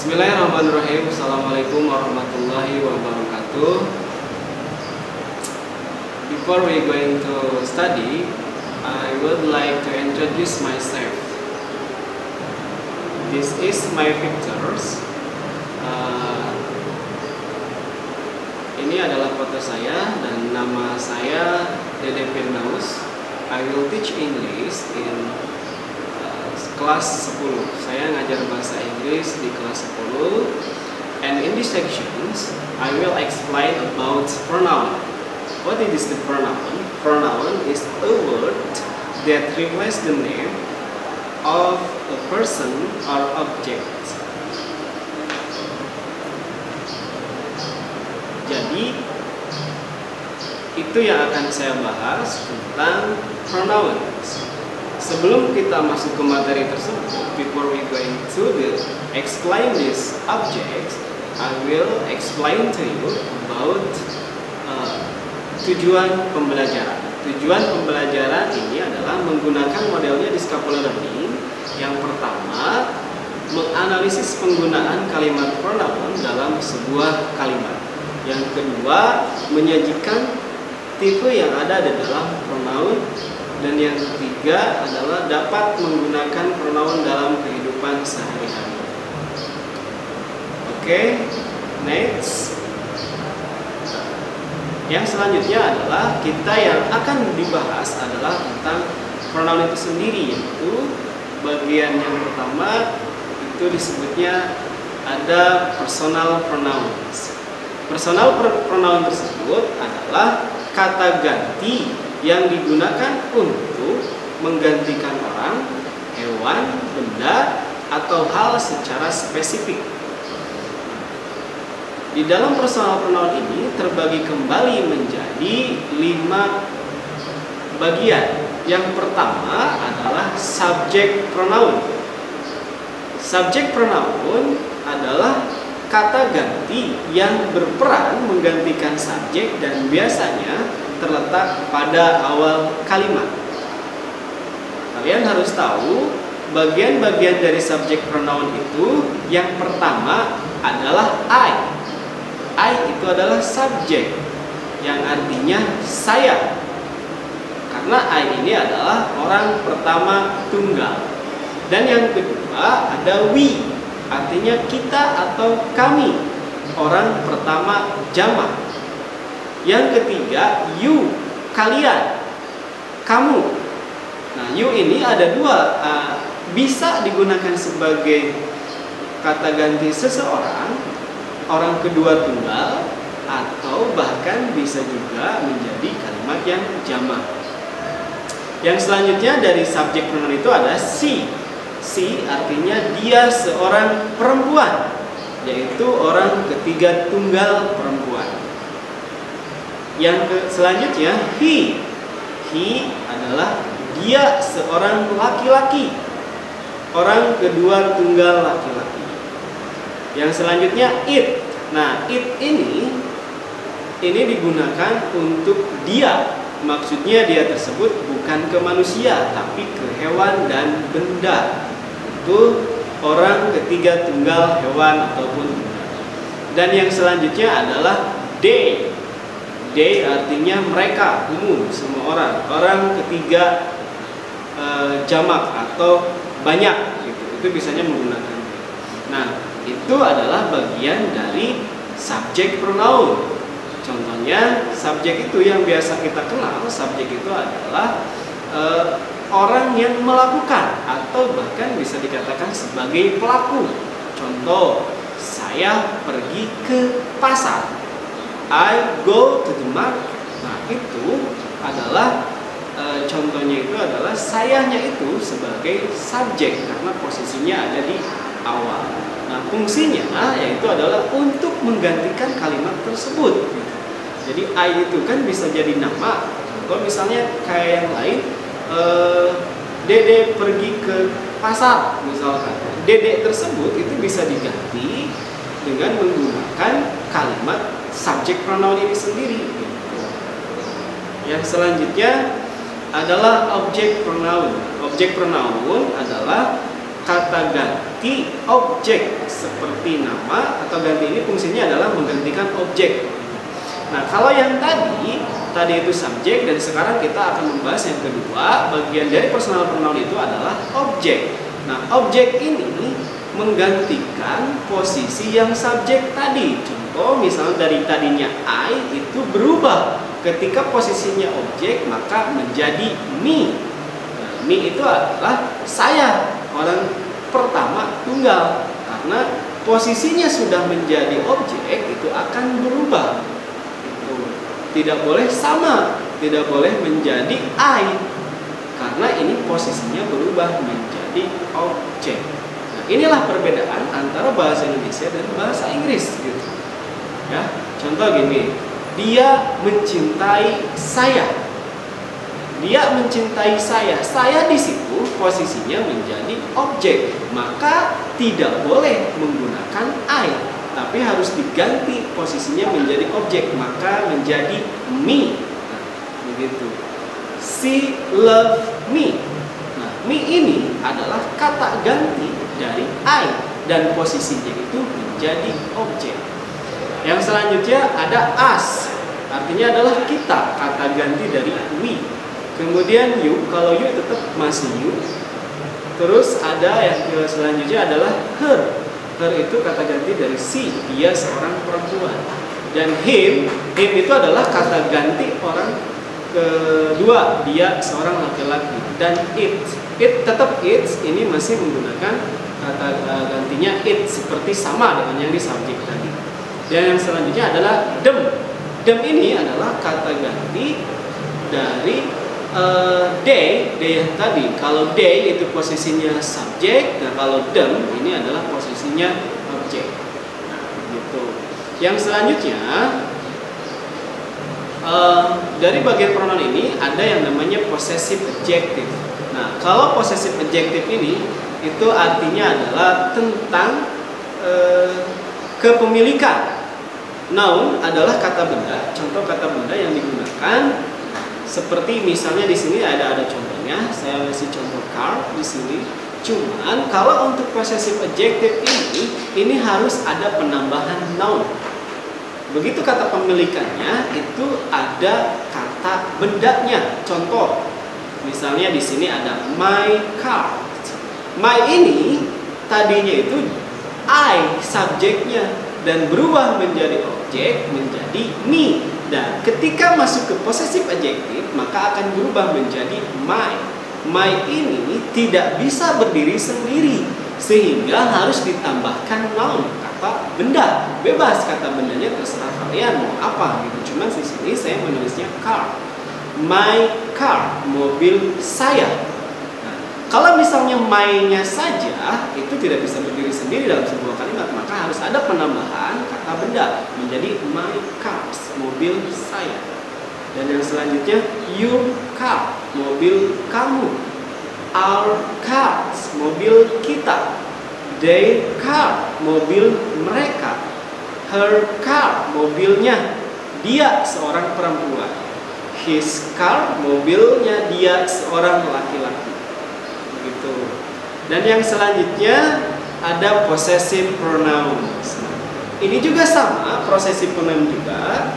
Bismillahirrahmanirrahim. Assalamualaikum warahmatullahi wabarakatuh. Before we going to study, I would like to introduce myself. This is my pictures. Ini adalah foto saya dan nama saya Dede Firdaus. I will teach English in kelas 10. Saya ngajar bahasa Inggris di kelas 10. And in these sections, I will explain about pronoun. What is the pronoun? Pronoun is a word that replaces the name of a person or object. Jadi, itu yang akan saya bahas tentang pronouns. Sebelum kita masuk ke materi tersebut, before we going to explain these objects, I will explain to you about tujuan pembelajaran. Tujuan pembelajaran ini adalah menggunakan modelnya Discovery Learning. Yang pertama, menganalisis penggunaan kalimat pronoun dalam sebuah kalimat. Yang kedua, menyajikan tipe yang ada di dalam pronoun. Dan yang ketiga adalah dapat menggunakan pronoun dalam kehidupan sehari-hari. Oke, next. Yang selanjutnya adalah kita yang akan dibahas adalah tentang pronoun itu sendiri, yaitu bagian yang pertama itu disebutnya ada personal pronouns. Personal pronoun tersebut adalah kata ganti yang digunakan untuk menggantikan orang, hewan, benda, atau hal secara spesifik. Di dalam personal pronoun ini terbagi kembali menjadi 5 bagian. Yang pertama adalah subject pronoun. Subject pronoun adalah kata ganti yang berperan menggantikan subjek dan biasanya terletak pada awal kalimat. Kalian harus tahu bagian-bagian dari subjek pronoun itu. Yang pertama adalah I. I itu adalah subjek yang artinya saya. Karena I ini adalah orang pertama tunggal. Dan yang kedua ada we, artinya kita atau kami, orang pertama jamak. Yang ketiga, you, kalian, kamu. Nah, you ini ada dua, bisa digunakan sebagai kata ganti seseorang, orang kedua tunggal, atau bahkan bisa juga menjadi kalimat yang jamak. Yang selanjutnya dari subjek pronoun itu ada she. She artinya dia seorang perempuan, yaitu orang ketiga tunggal perempuan. Yang selanjutnya he. He adalah dia seorang laki-laki, orang kedua tunggal laki-laki. Yang selanjutnya it. Nah, it ini digunakan untuk dia. Maksudnya dia tersebut bukan ke manusia, tapi ke hewan dan benda. Itu orang ketiga tunggal hewan ataupun benda. Dan yang selanjutnya adalah they. They artinya mereka, umum, semua orang. Orang ketiga jamak atau banyak, gitu. Itu biasanya menggunakan they. Nah, itu adalah bagian dari subjek pronoun. Contohnya, subjek itu yang biasa kita kenal, subjek itu adalah orang yang melakukan atau bahkan bisa dikatakan sebagai pelaku. Contoh, saya pergi ke pasar. I go to the market. Nah, itu adalah contohnya itu adalah sayanya itu sebagai subjek karena posisinya ada di awal. Nah, fungsinya yaitu adalah untuk menggantikan kalimat tersebut. Jadi I itu kan bisa jadi nama. Contoh misalnya kayak yang lain, Dede pergi ke pasar misalkan. Dede tersebut itu bisa diganti dengan menggunakan kalimat subjek pronoun ini sendiri. Yang selanjutnya adalah objek pronoun. Objek pronoun adalah kata ganti objek seperti nama. Kata ganti ini fungsinya adalah menggantikan objek. Nah, kalau yang tadi itu subjek, dan sekarang kita akan membahas yang kedua. Bagian dari personal pronoun itu adalah objek. Nah, objek ini menggantikan posisi yang subjek tadi. Contoh misalnya dari tadinya I itu berubah ketika posisinya objek maka menjadi me. Nah, me itu adalah saya, orang pertama tunggal. Karena posisinya sudah menjadi objek itu akan berubah. Itu tidak boleh sama, tidak boleh menjadi I. Karena ini posisinya berubah menjadi objek. Inilah perbedaan antara bahasa Indonesia dan bahasa Inggris gitu. Ya, contoh gini, dia mencintai saya. Dia mencintai saya. Saya di situ posisinya menjadi objek, maka tidak boleh menggunakan I, tapi harus diganti posisinya menjadi objek, maka menjadi me. Nah, begitu. She love me. Nah, me ini adalah kata ganti dari I dan posisinya itu menjadi objek. Yang selanjutnya ada us, artinya adalah kita, kata ganti dari we. Kemudian you, kalau you tetap masih you. Terus ada yang selanjutnya adalah her. Her itu kata ganti dari she, dia seorang perempuan. Dan him itu adalah kata ganti orang kedua, dia seorang laki-laki. Dan it tetap it, ini masih menggunakan kata gantinya it, seperti sama dengan yang di subjek tadi. Dan yang selanjutnya adalah them. Them ini adalah kata ganti dari they yang tadi. Kalau they itu posisinya subjek, nah kalau them ini adalah posisinya objek. Nah, gitu. Yang selanjutnya dari bagian pronoun ini ada yang namanya possessive adjective. Nah, kalau possessive adjective ini itu artinya adalah tentang kepemilikan. Noun adalah kata benda, contoh kata benda yang digunakan seperti misalnya di sini ada contohnya. Saya kasih contoh car di sini. Cuman kalau untuk possessive adjective ini harus ada penambahan noun. Begitu kata pemilikannya itu ada kata bendanya. Contoh, misalnya di sini ada my car. My ini tadinya itu I subjeknya dan berubah menjadi objek menjadi me. Dan ketika masuk ke possessive adjective maka akan berubah menjadi my. My ini tidak bisa berdiri sendiri sehingga harus ditambahkan noun, kata benda. Bebas kata bendanya, terserah kalian mau apa gitu. Cuman di sini saya menulisnya car. My car, mobil saya. Kalau misalnya my-nya saja itu tidak bisa berdiri sendiri dalam sebuah kalimat, maka harus ada penambahan kata benda menjadi my cars, mobil saya. Dan yang selanjutnya your car, mobil kamu. Our cars, mobil kita. Their car, mobil mereka. Her car, mobilnya. Dia seorang perempuan. His car, mobilnya dia seorang laki-laki. Gitu. Dan yang selanjutnya ada possessive pronouns. Ini juga sama, possessive pronoun juga.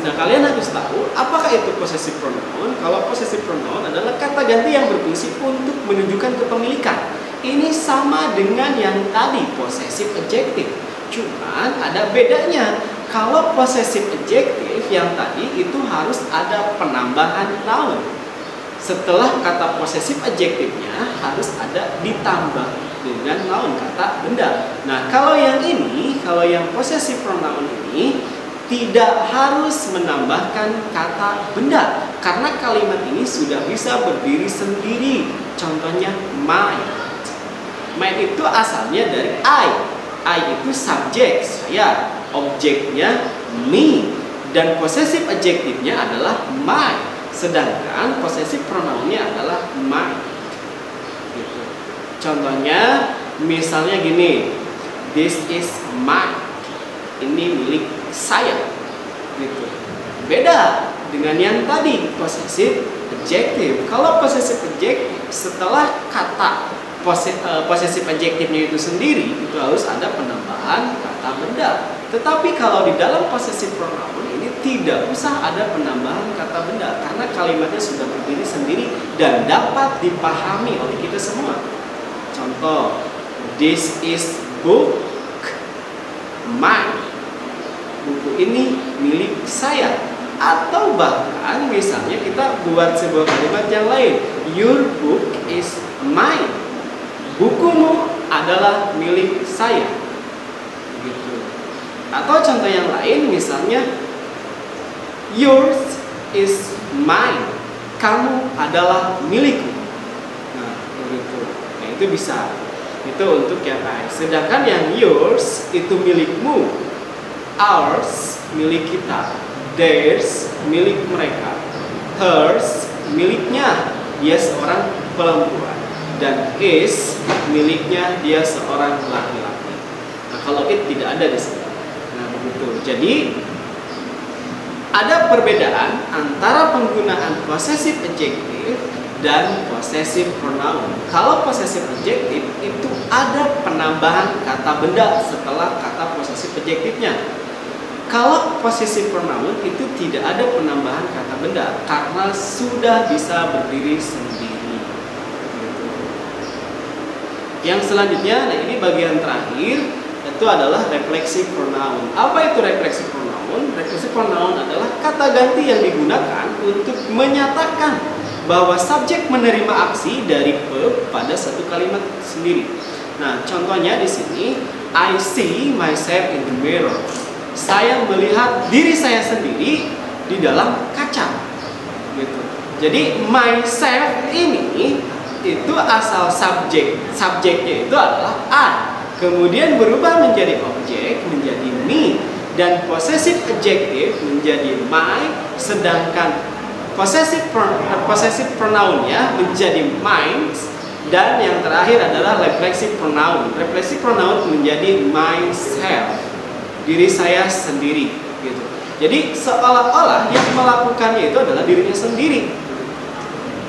Nah, kalian harus tahu apakah itu possessive pronoun. Kalau possessive pronoun adalah kata ganti yang berfungsi untuk menunjukkan kepemilikan. Ini sama dengan yang tadi, possessive adjective. Cuman ada bedanya. Kalau possessive adjective yang tadi itu harus ada penambahan noun. Setelah kata possessive adjektifnya harus ada ditambah dengan noun, kata benda. Nah, kalau yang ini, kalau yang possessive pronoun ini tidak harus menambahkan kata benda karena kalimat ini sudah bisa berdiri sendiri. Contohnya my. My itu asalnya dari I. I itu subjek, saya. Objeknya me. Dan possessive adjektifnya adalah my. Sedangkan possessive pronounnya adalah my. Gitu. Contohnya, misalnya gini, this is mine. Ini milik saya. Gitu. Beda dengan yang tadi, possessive adjective. Kalau possessive adjective setelah kata possessive adjektifnya itu sendiri, itu harus ada penambahan kata benda. Tetapi kalau di dalam possessive pronoun ini tidak usah ada penambahan kata benda karena kalimatnya sudah berdiri sendiri dan dapat dipahami oleh kita semua. Contoh, this is book mine. Buku ini milik saya. Atau bahkan misalnya kita buat sebuah kalimat yang lain, your book is mine. Bukumu adalah milik saya. Gitu. Atau contoh yang lain misalnya, yours is mine. Kamu adalah milikku. Nah, begitu. Nah, itu bisa. Itu untuk yang lain. Sedangkan yang yours itu milikmu, ours milik kita, theirs milik mereka, hers miliknya, dia seorang perempuan, dan his miliknya, dia seorang laki-laki. Nah, kalau it tidak ada di sini. Nah, begitu. Jadi ada perbedaan antara penggunaan possessive adjective dan possessive pronoun. Kalau possessive adjective itu ada penambahan kata benda setelah kata possessive adjektifnya. Kalau possessive pronoun itu tidak ada penambahan kata benda karena sudah bisa berdiri sendiri. Yang selanjutnya, nah ini bagian terakhir, itu adalah reflexive pronoun. Apa itu reflexive pronoun? Reflexive pronoun adalah kata ganti yang digunakan untuk menyatakan bahwa subjek menerima aksi dari verb pada satu kalimat sendiri. Nah, contohnya di sini, I see myself in the mirror. Saya melihat diri saya sendiri di dalam kaca. Gitu. Jadi myself ini itu asal subjeknya itu adalah I. Kemudian berubah menjadi objek, menjadi me, dan possessive adjective menjadi my, sedangkan possessive pronounnya menjadi mine, dan yang terakhir adalah reflexive pronoun. Reflexive pronoun menjadi myself, diri saya sendiri, gitu. Jadi seolah-olah yang melakukannya itu adalah dirinya sendiri.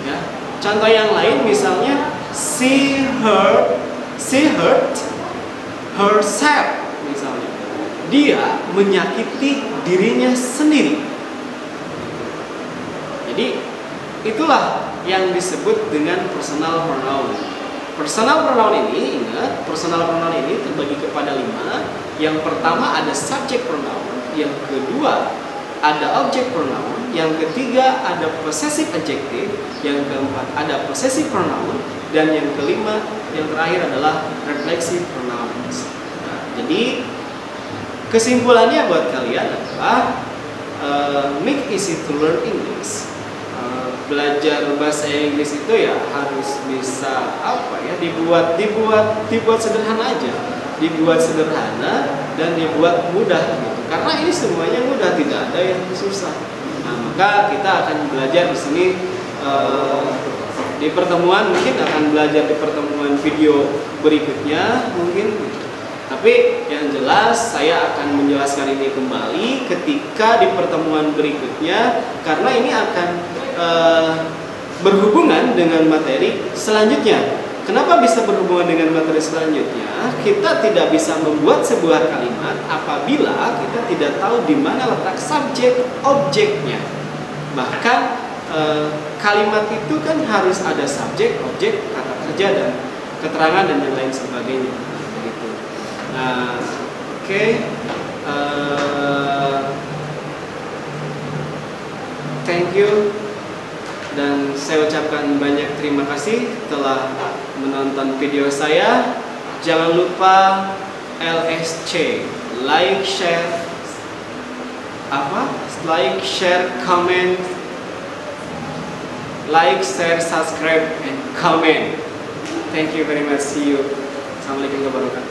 Ya. Contoh yang lain misalnya, she hurt herself, misalnya. Dia menyakiti dirinya sendiri. Jadi itulah yang disebut dengan personal pronoun. Personal pronoun ini, ingat, personal pronoun ini terbagi kepada 5. Yang pertama ada subject pronoun, yang kedua ada object pronoun, yang ketiga ada possessive adjective, yang keempat ada possessive pronoun, dan yang kelima, yang terakhir adalah reflexive pronouns. Nah, jadi kesimpulannya buat kalian adalah make easy to learn English. Belajar bahasa Inggris itu ya harus bisa dibuat sederhana aja, dibuat sederhana dan dibuat mudah gitu. Karena ini semuanya mudah, tidak ada yang susah. Nah, maka kita akan belajar di sini di pertemuan, mungkin akan belajar di pertemuan video berikutnya mungkin. Tapi yang jelas saya akan menjelaskan ini kembali ketika di pertemuan berikutnya, karena ini akan berhubungan dengan materi selanjutnya. Kenapa bisa berhubungan dengan materi selanjutnya? Kita tidak bisa membuat sebuah kalimat apabila kita tidak tahu di mana letak subjek objeknya. Bahkan kalimat itu kan harus ada subjek, objek, kata kerja, dan keterangan dan yang lain sebagainya. Begitu. Nah, oke. Thank you. Dan saya ucapkan banyak terima kasih telah menonton video saya. Jangan lupa LSC, like, share, comment, like, share, subscribe, and comment. Thank you very much. See you. Assalamualaikum warahmatullahi wabarakatuh.